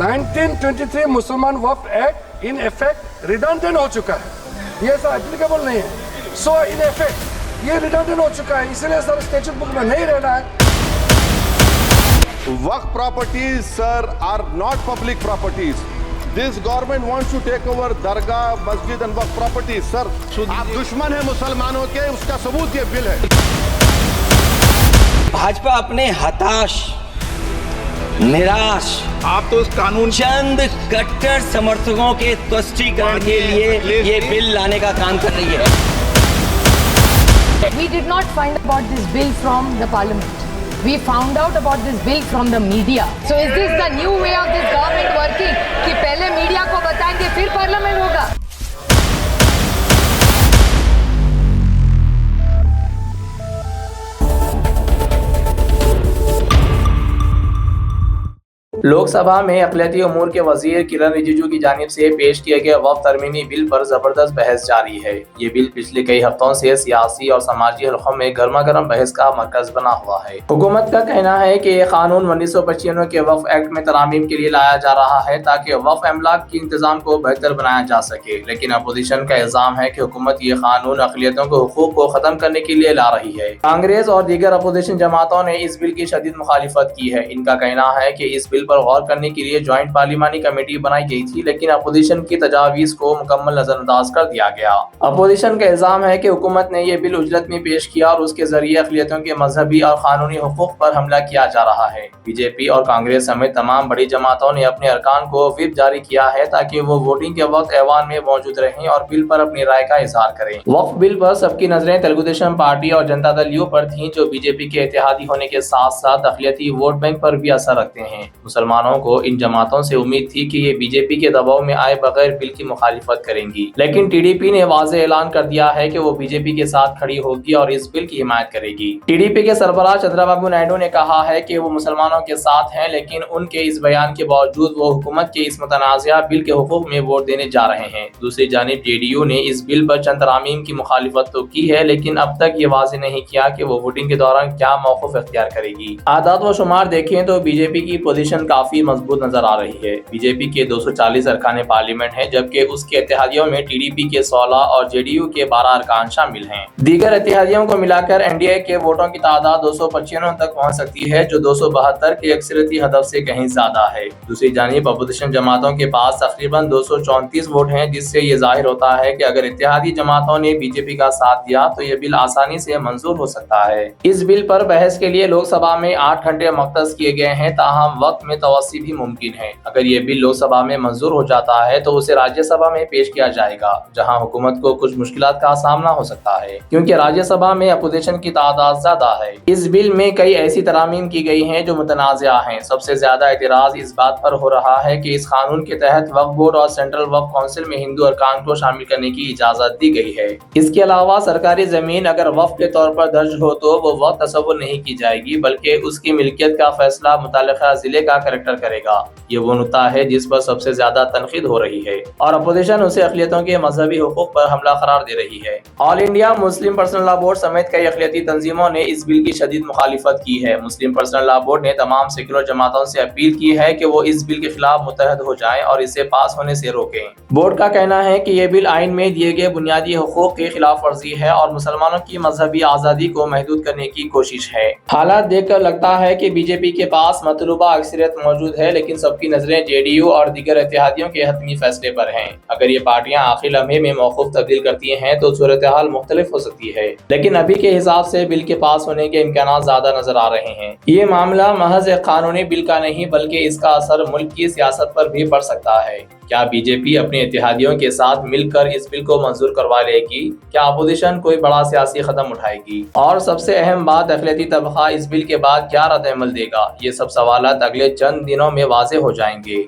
1923 मुसलमान वक्फ act in effect redundant हो चुका है, ये सर एप्लीकेबल नहीं है। सो इन इफेक्ट ये रिडंडेंट हो चुका है, इसलिए सर स्टैट्यूट बुक में नहीं रहना है। Waqf properties, sir, are not public properties. This government wants to take over dargah, masjid and waqf properties, sir. आप दुश्मन हैं मुसलमानों के, उसका सबूत ये बिल है। भाजपा अपने हताश, निराश, आप तो इस कानून चंद कट्टर समर्थकों के तुष्टीकरण के लिए ये बिल लाने का काम कर रही है। We did not find about this bill from the parliament. We found out about this bill from the media. So is this the new way of this government working? कि पहले मीडिया को बताएंगे फिर पार्लियामेंट होगा? लोकसभा में अक़लियती उमूर के वज़ीर किरण रिजिजू की जानिब से पेश किए गए वक्फ तरमीमी बिल पर जबरदस्त बहस जारी है। ये बिल पिछले कई हफ्तों से सियासी और समाजी हलकों में गर्मा गर्म बहस का मरकज बना हुआ है। हुकूमत का कहना है कि ये कानून 1995 के वक्फ एक्ट में तरामीम के लिए लाया जा रहा है ताकि वक्फ अमलाक के इंतजाम को बेहतर बनाया जा सके, लेकिन अपोजिशन का इल्जाम है कि हुकूमत ये कानून अक़लियतों के हुकूक को खत्म करने के लिए ला रही है। कांग्रेस और दीगर अपोजिशन जमातों ने इस बिल की शदीद मुखालिफत की है। इनका कहना है कि इस बिल पर गौर करने के लिए ज्वाइंट पार्लिमानी कमेटी बनाई गई थी, लेकिन अपोजिशन की तजावीज को मुकम्मल नजरअंदाज कर दिया गया। अपोजिशन का इल्जाम है कि हुकूमत ने यह बिल उजलत में पेश किया और उसके जरिए अक़लियतों के मजहबी और कानूनी हुकूक पर हमला किया जा रहा है। बीजेपी और कांग्रेस समेत तमाम बड़ी जमातों ने अपने अरकान को व्हिप जारी किया है ताकि वो वोटिंग के वक्त ऐवान में मौजूद रहें और बिल पर अपनी राय का इजहार करें। वक्फ बिल पर सबकी नजरें तेलुगुदेशम पार्टी और जनता दल यू पर थीं, जो बीजेपी के इत्तेहादी होने के साथ साथ अक़लियती वोट बैंक पर भी असर रखते हैं। मुसलमानों को इन जमातों से उम्मीद थी कि ये बीजेपी के दबाव में आए बगैर बिल की मुखालिफत करेंगी, लेकिन टीडीपी ने वाज़ेह ऐलान कर दिया है कि वो बीजेपी के साथ खड़ी होगी और इस बिल की हिमायत करेगी। टीडीपी के सरबराह चंद्रबाबू नायडू ने कहा है कि वो मुसलमानों के साथ हैं, लेकिन उनके इस बयान के बावजूद वो हुकूमत के इस मुतनाज़िया बिल के हुकूक में वोट देने जा रहे हैं। दूसरी जानिब जेडीयू ने इस बिल पर चंद तरामीम की मुखालिफत तो की है, लेकिन अब तक ये वाज़ेह नहीं किया कि वो वोटिंग के दौरान क्या मौक़िफ़ इख्तियार करेगी। आदाद व शुमार देखें तो बीजेपी की पोजीशन काफी मजबूत नजर आ रही है। बीजेपी के 240 अरकान पार्लियामेंट हैं, जबकि उसके इत्तेहादियों में टीडीपी के 16 और जेडीयू के 12 अरकान शामिल हैं। दीगर इत्तेहादियों को मिलाकर एनडीए के वोटों की तादाद 295 तक पहुंच सकती है, जो 272 के अक्सरियती हदफ से कहीं ज्यादा है। दूसरी जानिब अपोजिशन जमातों के पास तकरीबन 234 वोट हैं, जिससे ये जाहिर होता है कि अगर इत्तेहादी जमातों ने बीजेपी का साथ दिया तो ये बिल आसानी से मंजूर हो सकता है। इस बिल पर बहस के लिए लोकसभा में 8 घंटे मख्तस किए गए हैं, ताहम वक्त में तवस्सी भी मुमकिन है। अगर ये बिल लोकसभा में मंजूर हो जाता है तो उसे राज्यसभा में पेश किया जाएगा, जहां हुकूमत को कुछ मुश्किलात का सामना हो सकता है, क्योंकि राज्यसभा में अपोजिशन की तादाद ज्यादा है। इस बिल में कई ऐसी तरामीम की गई हैं जो मुतनाज़िया हैं। सबसे ज्यादा एतराज इस बात पर हो रहा है कि इस कानून के तहत वक्फ बोर्ड और सेंट्रल वक्फ काउंसिल में हिंदू अरकान को शामिल करने की इजाजत दी गई है। इसके अलावा सरकारी जमीन अगर वक्फ के तौर पर दर्ज हो तो वो वक्फ तस्वुर नहीं की जाएगी, बल्कि उसकी मिल्कियत का फैसला मुतालिका जिले का कलेक्टर करेगा। ये वो नुक्ता है जिस पर सबसे ज्यादा तनकीद हो रही है और अपोजिशन उसे अक़लियतों के मजहबी हुकूक पर हमला करार दे रही है। All India Muslim personal law board समेत कई अक़लियती तंजीमों ने इस बिल की शदीद मुखालिफत की है। मुस्लिम पर्सनल लॉ बोर्ड ने तमाम सेक्युलर जमातों से अपील की है कि वो इस बिल के खिलाफ मुत्तहद हो जाएं और इसे पास होने से रोकें। बोर्ड का कहना है कि ये बिल आइन में दिए गए बुनियादी हुकूक की खिलाफ वर्जी है और मुसलमानों की मजहबी आज़ादी को महदूद करने की कोशिश है। हालात देखकर लगता है कि बीजेपी के पास मतलूबा अक्सरियत मौजूद है, लेकिन सबकी नजरें जेडीयू और दीगर इत्तेहादियों के हतमी फैसले पर हैं। अगर ये पार्टियां आखिरी लम्हे में मौक़िफ़ तब्दील करती हैं तो सूरत हाल मुख्तलिफ हो सकती है, लेकिन अभी के हिसाब से बिल के पास होने के इम्कान ज्यादा नजर आ रहे हैं। ये मामला महज एक कानूनी बिल का नहीं, बल्कि इसका असर मुल्क की सियासत पर भी पड़ सकता है। क्या बीजेपी अपने इत्तेहादियों के साथ मिलकर इस बिल को मंजूर करवा लेगी? क्या अपोजिशन कोई बड़ा सियासी कदम उठाएगी? और सबसे अहम बात, अक़लियती तबका इस बिल के बाद क्या रद्द अमल देगा? ये सब सवालात अगले चंद दिनों में वाज़ेह हो जाएंगे।